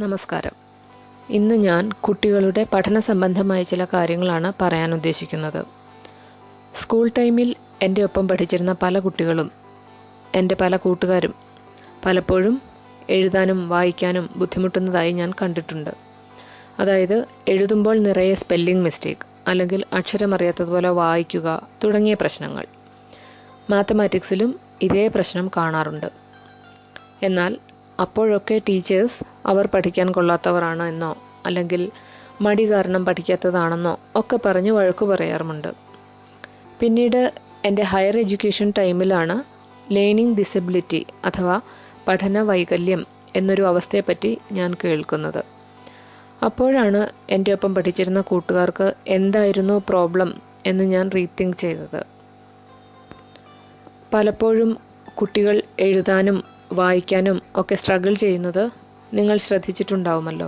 നമസ്കാരം. ഇന്ന് ഞാൻ കുട്ടികളുടെ പഠന സംബന്ധമായ ചില കാര്യങ്ങളാണ് പറയാൻ ഉദ്ദേശിക്കുന്നത്. സ്കൂൾ ടൈമിൽ എൻ്റെ ഒപ്പം പഠിച്ചിരുന്ന പല കുട്ടികളും എൻ്റെ പല കൂട്ടുകാരും പലപ്പോഴും എഴുതാനും വായിക്കാനും ബുദ്ധിമുട്ടുന്നതായി ഞാൻ കണ്ടിട്ടുണ്ട്. അതായത് എഴുതുമ്പോൾ നിറയെ സ്പെല്ലിംഗ് മിസ്റ്റേക്ക്, അല്ലെങ്കിൽ അക്ഷരമറിയാത്തതുപോലെ വായിക്കുക തുടങ്ങിയ പ്രശ്നങ്ങൾ. മാത്തമാറ്റിക്സിലും ഇതേ പ്രശ്നം കാണാറുണ്ട്. എന്നാൽ അപ്പോഴൊക്കെ ടീച്ചേഴ്സ് അവർ പഠിക്കാൻ കൊള്ളാത്തവരാണ് എന്നോ അല്ലെങ്കിൽ മടി കാരണം പഠിക്കാത്തതാണെന്നോ ഒക്കെ പറഞ്ഞ് വഴക്കു പറയാറുമുണ്ട്. പിന്നീട് എൻ്റെ ഹയർ എഡ്യൂക്കേഷൻ ടൈമിലാണ് ലേണിംഗ് ഡിസബിലിറ്റി അഥവാ പഠന വൈകല്യം എന്നൊരു അവസ്ഥയെപ്പറ്റി ഞാൻ കേൾക്കുന്നത്. അപ്പോഴാണ് എൻ്റെ ഒപ്പം പഠിച്ചിരുന്ന കൂട്ടുകാർക്ക് എന്തായിരുന്നു പ്രോബ്ലം എന്ന് ഞാൻ റീതിങ്ക് ചെയ്തത്. പലപ്പോഴും കുട്ടികൾ എഴുതാനും വായിക്കാനും ഒക്കെ സ്ട്രഗിൾ ചെയ്യുന്നത് നിങ്ങൾ ശ്രദ്ധിച്ചിട്ടുണ്ടാവുമല്ലോ,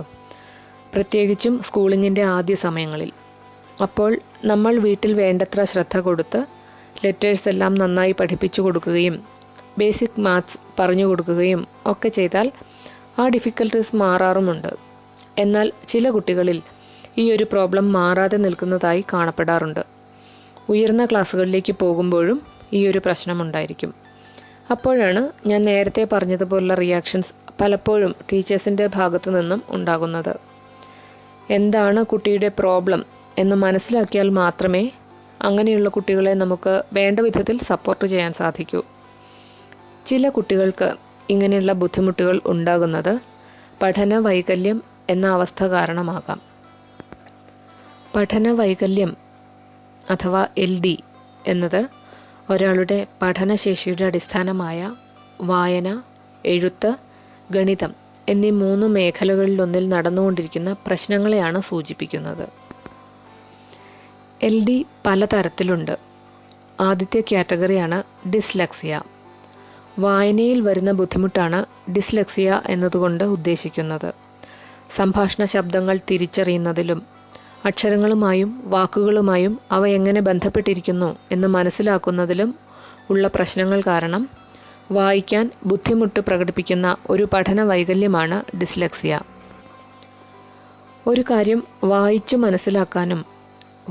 പ്രത്യേകിച്ചും സ്കൂളിങ്ങിൻ്റെ ആദ്യ സമയങ്ങളിൽ. അപ്പോൾ നമ്മൾ വീട്ടിൽ വേണ്ടത്ര ശ്രദ്ധ കൊടുത്ത് ലെറ്റേഴ്സ് എല്ലാം നന്നായി പഠിപ്പിച്ചു കൊടുക്കുകയും ബേസിക് മാത്സ് പറഞ്ഞു കൊടുക്കുകയും ഒക്കെ ചെയ്താൽ ആ ഡിഫിക്കൽട്ടീസ് മാറാറുമുണ്ട്. എന്നാൽ ചില കുട്ടികളിൽ ഈ ഒരു പ്രോബ്ലം മാറാതെ നിൽക്കുന്നതായി കാണപ്പെടാറുണ്ട്. ഉയർന്ന ക്ലാസ്സുകളിലേക്ക് പോകുമ്പോഴും ഈ ഒരു പ്രശ്നമുണ്ടായിരിക്കും. അപ്പോഴാണ് ഞാൻ നേരത്തെ പറഞ്ഞതുപോലുള്ള റിയാക്ഷൻസ് പലപ്പോഴും ടീച്ചേഴ്സിൻ്റെ ഭാഗത്തു നിന്നും ഉണ്ടാകുന്നത്. എന്താണ് കുട്ടിയുടെ പ്രോബ്ലം എന്ന് മനസ്സിലാക്കിയാൽ മാത്രമേ അങ്ങനെയുള്ള കുട്ടികളെ നമുക്ക് വേണ്ട വിധത്തിൽ സപ്പോർട്ട് ചെയ്യാൻ സാധിക്കൂ. ചില കുട്ടികൾക്ക് ഇങ്ങനെയുള്ള ബുദ്ധിമുട്ടുകൾ ഉണ്ടാകുന്നത് പഠന വൈകല്യം എന്ന അവസ്ഥ കാരണമാകാം. പഠന വൈകല്യം അഥവാ LD എന്നത് ഒരാളുടെ പഠനശേഷിയുടെ അടിസ്ഥാനമായ വായന, എഴുത്ത്, ഗണിതം എന്നീ 3 മേഖലകളിലൊന്നിൽ നടന്നുകൊണ്ടിരിക്കുന്ന പ്രശ്നങ്ങളെയാണ് സൂചിപ്പിക്കുന്നത്. LD പലതരത്തിലുണ്ട്. ആദ്യത്തെ കാറ്റഗറിയാണ് ഡിസ്ലെക്സിയ. വായനയിൽ വരുന്ന ബുദ്ധിമുട്ടാണ് ഡിസ്ലെക്സിയ എന്നതുകൊണ്ട് ഉദ്ദേശിക്കുന്നത്. സംഭാഷണ ശബ്ദങ്ങൾ തിരിച്ചറിയുന്നതിലും അക്ഷരങ്ങളുമായും വാക്കുകളുമായും അവ എങ്ങനെ ബന്ധപ്പെട്ടിരിക്കുന്നു എന്ന് മനസ്സിലാക്കുന്നതിലും ഉള്ള പ്രശ്നങ്ങൾ കാരണം വായിക്കാൻ ബുദ്ധിമുട്ട് പ്രകടിപ്പിക്കുന്ന ഒരു പഠന വൈകല്യമാണ് ഡിസ്ലെക്സിയ. ഒരു കാര്യം വായിച്ചു മനസ്സിലാക്കാനും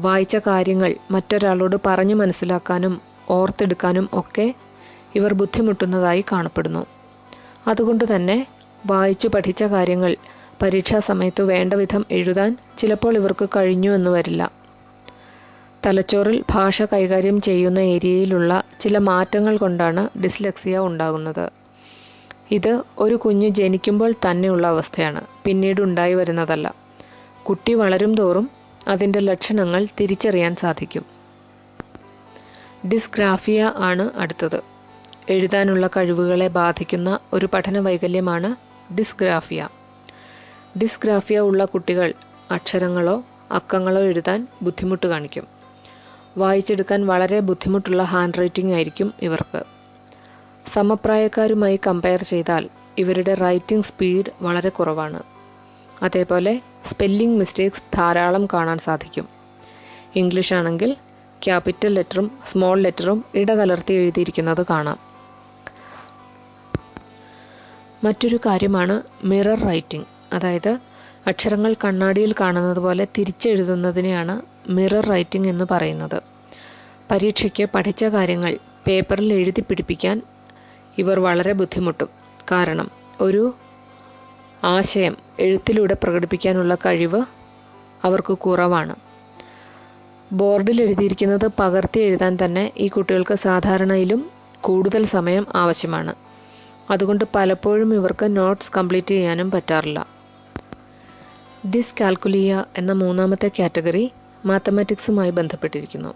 വായിച്ച കാര്യങ്ങൾ മറ്റൊരാളോട് പറഞ്ഞു മനസ്സിലാക്കാനും ഓർത്തെടുക്കാനും ഒക്കെ ഇവർ ബുദ്ധിമുട്ടുന്നതായി കാണപ്പെടുന്നു. അതുകൊണ്ട് തന്നെ വായിച്ചു പഠിച്ച കാര്യങ്ങൾ പരീക്ഷാ സമയത്ത് വേണ്ട വിധം എഴുതാൻ ചിലപ്പോൾ ഇവർക്ക് കഴിഞ്ഞു എന്ന് വരില്ല. തലച്ചോറിൽ ഭാഷ കൈകാര്യം ചെയ്യുന്ന ഏരിയയിലുള്ള ചില മാറ്റങ്ങൾ കൊണ്ടാണ് ഡിസ്ലെക്സിയ ഉണ്ടാകുന്നത്. ഇത് ഒരു കുഞ്ഞ് ജനിക്കുമ്പോൾ തന്നെയുള്ള അവസ്ഥയാണ്, പിന്നീട് ഉണ്ടായി വരുന്നതല്ല. കുട്ടി വളരും തോറും അതിൻ്റെ ലക്ഷണങ്ങൾ തിരിച്ചറിയാൻ സാധിക്കും. ഡിസ്ഗ്രാഫിയ ആണ് അടുത്തത്. എഴുതാനുള്ള കഴിവുകളെ ബാധിക്കുന്ന ഒരു പഠന വൈകല്യമാണ് ഡിസ്ഗ്രാഫിയ. ഡിസ്ഗ്രാഫിയ ഉള്ള കുട്ടികൾ അക്ഷരങ്ങളോ അക്കങ്ങളോ എഴുതാൻ ബുദ്ധിമുട്ട് കാണിക്കും. വായിച്ചെടുക്കാൻ വളരെ ബുദ്ധിമുട്ടുള്ള ഹാൻഡ് റൈറ്റിംഗ് ആയിരിക്കും ഇവർക്ക്. സമപ്രായക്കാരുമായി കമ്പയർ ചെയ്താൽ ഇവരുടെ റൈറ്റിംഗ് സ്പീഡ് വളരെ കുറവാണ്. അതേപോലെ സ്പെല്ലിംഗ് മിസ്റ്റേക്സ് ധാരാളം കാണാൻ സാധിക്കും. ഇംഗ്ലീഷ് ആണെങ്കിൽ ക്യാപിറ്റൽ ലെറ്ററും സ്മോൾ ലെറ്ററും ഇടകലർത്തി എഴുതിയിരിക്കുന്നത് കാണാം. മറ്റൊരു കാര്യമാണ് മിറർ റൈറ്റിംഗ്. അതായത് അക്ഷരങ്ങൾ കണ്ണാടിയിൽ കാണുന്നത് പോലെ തിരിച്ചെഴുതുന്നതിനെയാണ് മിറർ റൈറ്റിംഗ് എന്ന് പറയുന്നത്. പരീക്ഷയ്ക്ക് പഠിച്ച കാര്യങ്ങൾ പേപ്പറിൽ എഴുതി പിടിപ്പിക്കാൻ ഇവർ വളരെ ബുദ്ധിമുട്ടും. കാരണം ഒരു ആശയം എഴുത്തിലൂടെ പ്രകടിപ്പിക്കാനുള്ള കഴിവ് അവർക്ക് കുറവാണ്. ബോർഡിൽ എഴുതിയിരിക്കുന്നത് പകർത്തി എഴുതാൻ തന്നെ ഈ കുട്ടികൾക്ക് സാധാരണയിലും കൂടുതൽ സമയം ആവശ്യമാണ്. അതുകൊണ്ട് പലപ്പോഴും ഇവർക്ക് നോട്ട്സ് കംപ്ലീറ്റ് ചെയ്യാനും പറ്റാറില്ല. ഡിസ്കാൽക്കുലിയ എന്ന 3ാമത്തെ കാറ്റഗറി മാത്തമാറ്റിക്സുമായി ബന്ധപ്പെട്ടിരിക്കുന്നു.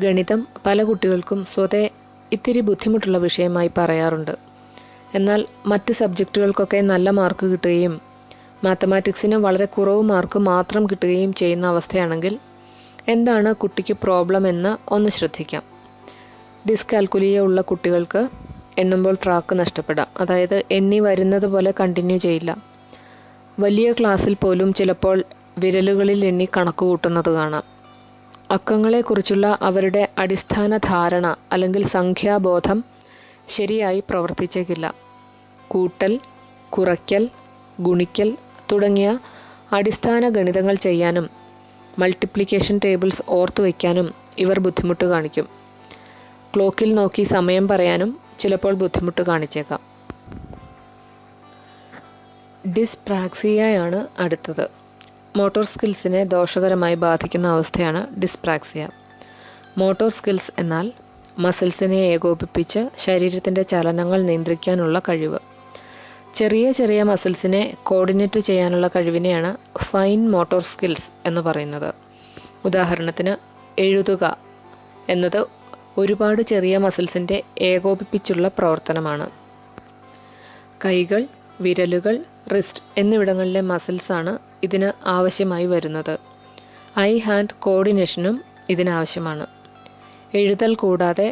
ഗണിതം പല കുട്ടികൾക്കും സ്വതേ ഇത്തിരി ബുദ്ധിമുട്ടുള്ള വിഷയമായി പറയാറുണ്ട്. എന്നാൽ മറ്റ് സബ്ജക്റ്റുകൾക്കൊക്കെ നല്ല മാർക്ക് കിട്ടുകയും മാത്തമാറ്റിക്സിന് വളരെ കുറവ് മാർക്ക് മാത്രം കിട്ടുകയും ചെയ്യുന്ന അവസ്ഥയാണെങ്കിൽ എന്താണ് കുട്ടിക്ക് പ്രോബ്ലം എന്ന് ഒന്ന് ശ്രദ്ധിക്കാം. ഡിസ്കാൽക്കുലിയ ഉള്ള കുട്ടികൾക്ക് എണ്ണുമ്പോൾ ട്രാക്ക് നഷ്ടപ്പെടാം. അതായത് എണ്ണി വരുന്നത് പോലെ കണ്ടിന്യൂ ചെയ്യില്ല. വലിയ ക്ലാസ്സിൽ പോലും ചിലപ്പോൾ വിരലുകളിൽ എണ്ണി കണക്ക് കൂട്ടുന്നത് കാണാം. അക്കങ്ങളെക്കുറിച്ചുള്ള അവരുടെ അടിസ്ഥാന ധാരണ അല്ലെങ്കിൽ സംഖ്യാബോധം ശരിയായി പ്രവർത്തിച്ചേക്കില്ല. കൂട്ടൽ, കുറയ്ക്കൽ, ഗുണിക്കൽ, തുടങ്ങിയ അടിസ്ഥാന ഗണിതങ്ങൾ ചെയ്യാനും മൾട്ടിപ്ലിക്കേഷൻ ടേബിൾസ് ഓർത്തു വയ്ക്കാനും ഇവർ ബുദ്ധിമുട്ട് കാണിക്കും. ക്ലോക്കിൽ നോക്കി സമയം പറയാനും ചിലപ്പോൾ ബുദ്ധിമുട്ട് കാണിച്ചേക്കാം. ഡിസ്പ്രാക്സിയയാണ് അടുത്തത്. മോട്ടോർ സ്കിൽസിനെ ദോഷകരമായി ബാധിക്കുന്ന അവസ്ഥയാണ് ഡിസ്പ്രാക്സിയ. മോട്ടോർ സ്കിൽസ് എന്നാൽ മസിൽസിനെ ഏകോപിപ്പിച്ച് ശരീരത്തിൻ്റെ ചലനങ്ങൾ നിയന്ത്രിക്കാനുള്ള കഴിവ്. ചെറിയ ചെറിയ മസിൽസിനെ കോർഡിനേറ്റ് ചെയ്യാനുള്ള കഴിവിനെയാണ് ഫൈൻ മോട്ടോർ സ്കിൽസ് എന്ന് പറയുന്നത്. ഉദാഹരണത്തിന് എഴുതുക എന്നത് ഒരുപാട് ചെറിയ മസിൽസിൻ്റെ ഏകോപിപ്പിച്ചുള്ള പ്രവർത്തനമാണ്. കൈകൾ, വിരലുകൾ, റിസ്റ്റ് എന്നിവിടങ്ങളിലെ മസിൽസാണ് ഇതിന് ആവശ്യമായി വരുന്നത്. I hand കോർഡിനേഷനും ഇതിനാവശ്യമാണ്. എഴുതൽ കൂടാതെ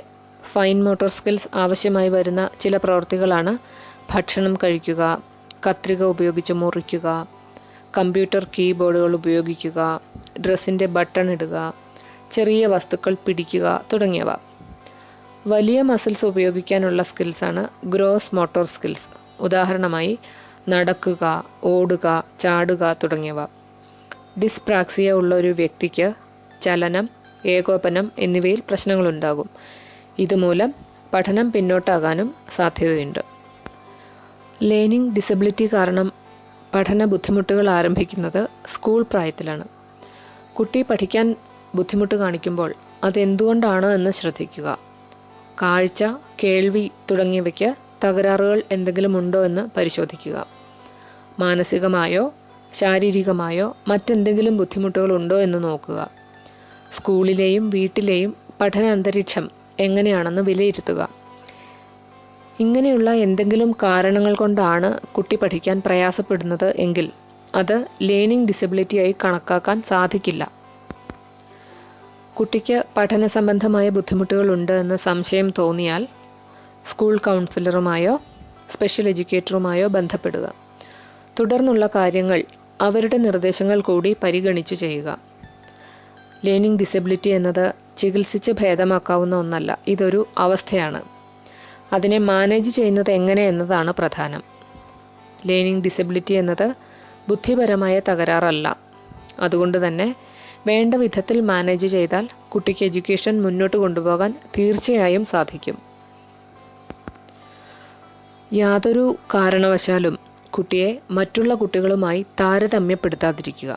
ഫൈൻ മോട്ടോർ സ്കിൽസ് ആവശ്യമായി വരുന്ന ചില പ്രവൃത്തികളാണ് ഭക്ഷണം കഴിക്കുക, കത്രിക ഉപയോഗിച്ച് മുറിക്കുക, കമ്പ്യൂട്ടർ കീബോർഡുകൾ ഉപയോഗിക്കുക, ഡ്രസ്സിൻ്റെ ബട്ടൺ ഇടുക, ചെറിയ വസ്തുക്കൾ പിടിക്കുക തുടങ്ങിയവ. വലിയ മസിൽസ് ഉപയോഗിക്കാനുള്ള സ്കിൽസാണ് ഗ്രോസ് മോട്ടോർ സ്കിൽസ്. ഉദാഹരണമായി നടക്കുക, ഓടുക, ചാടുക തുടങ്ങിയവ. ഡിസ്പ്രാക്സിയ ഉള്ള ഒരു വ്യക്തിക്ക് ചലനം, ഏകോപനം എന്നിവയിൽ പ്രശ്നങ്ങളുണ്ടാകും. ഇതുമൂലം പഠനം പിന്നോട്ടാകാനും സാധ്യതയുണ്ട്. ലേണിംഗ് ഡിസബിലിറ്റി കാരണം പഠന ബുദ്ധിമുട്ടുകൾ ആരംഭിക്കുന്നത് സ്കൂൾ പ്രായത്തിലാണ്. കുട്ടി പഠിക്കാൻ ബുദ്ധിമുട്ട് കാണിക്കുമ്പോൾ അതെന്തുകൊണ്ടാണ് എന്ന് ശ്രദ്ധിക്കുക. കാഴ്ച, കേൾവി തുടങ്ങിയവയ്ക്ക് തകരാറുകൾ എന്തെങ്കിലും ഉണ്ടോ എന്ന് പരിശോധിക്കുക. മാനസികമായോ ശാരീരികമായോ മറ്റെന്തെങ്കിലും ബുദ്ധിമുട്ടുകൾ ഉണ്ടോ എന്ന് നോക്കുക. സ്കൂളിലെയും വീട്ടിലെയും പഠന അന്തരീക്ഷം എങ്ങനെയാണെന്ന് വിലയിരുത്തുക. ഇങ്ങനെയുള്ള എന്തെങ്കിലും കാരണങ്ങൾ കൊണ്ടാണ് കുട്ടി പഠിക്കാൻ പ്രയാസപ്പെടുന്നത് എങ്കിൽ അത് ലേണിംഗ് ഡിസബിലിറ്റിയായി കണക്കാക്കാൻ സാധിക്കില്ല. കുട്ടിക്ക് പഠന സംബന്ധമായ ബുദ്ധിമുട്ടുകൾ ഉണ്ട് എന്ന് സംശയം തോന്നിയാൽ സ്കൂൾ കൗൺസിലറുമായോ സ്പെഷ്യൽ എഡ്യൂക്കേറ്ററുമായോ ബന്ധപ്പെടുക. തുടർന്നുള്ള കാര്യങ്ങൾ അവരുടെ നിർദ്ദേശങ്ങൾ കൂടി പരിഗണിച്ചു ചെയ്യുക. ലേണിംഗ് ഡിസബിലിറ്റി എന്നത് ചികിത്സിച്ച് ഭേദമാക്കാവുന്ന ഒന്നല്ല. ഇതൊരു അവസ്ഥയാണ്. അതിനെ മാനേജ് ചെയ്യുന്നത് എങ്ങനെ എന്നതാണ് പ്രധാനം. ലേണിംഗ് ഡിസബിലിറ്റി എന്നത് ബുദ്ധിപരമായ തകരാറല്ല. അതുകൊണ്ട് തന്നെ വേണ്ട വിധത്തിൽ മാനേജ് ചെയ്താൽ കുട്ടിക്ക് എഡ്യൂക്കേഷൻ മുന്നോട്ട് കൊണ്ടുപോകാൻ തീർച്ചയായും സാധിക്കും. യാതൊരു കാരണവശാലും കുട്ടിയെ മറ്റുള്ള കുട്ടികളുമായി താരതമ്യപ്പെടുത്താതിരിക്കുക.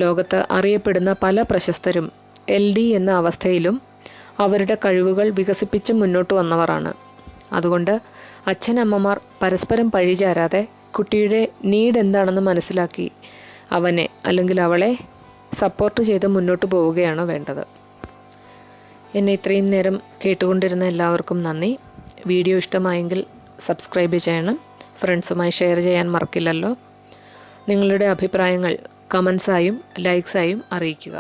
ലോകത്ത് അറിയപ്പെടുന്ന പല പ്രശസ്തരും LD എന്ന അവസ്ഥയിലും അവരുടെ കഴിവുകൾ വികസിപ്പിച്ച് മുന്നോട്ട് വന്നവരാണ്. അതുകൊണ്ട് അച്ഛനമ്മമാർ പരസ്പരം പഴിചാരാതെ കുട്ടിയുടെ നീഡ് എന്താണെന്ന് മനസ്സിലാക്കി അവനെ അല്ലെങ്കിൽ അവളെ സപ്പോർട്ട് ചെയ്ത് മുന്നോട്ട് പോവുകയാണ് വേണ്ടത്. എന്നെ ഇത്രയും നേരം കേട്ടുകൊണ്ടിരുന്ന എല്ലാവർക്കും നന്ദി. വീഡിയോ ഇഷ്ടമായെങ്കിൽ സബ്സ്ക്രൈബ് ചെയ്യണം. ഫ്രണ്ട്സുമായി ഷെയർ ചെയ്യാൻ മറക്കില്ലല്ലോ. നിങ്ങളുടെ അഭിപ്രായങ്ങൾ കമൻസായും ലൈക്സായും അറിയിക്കുക.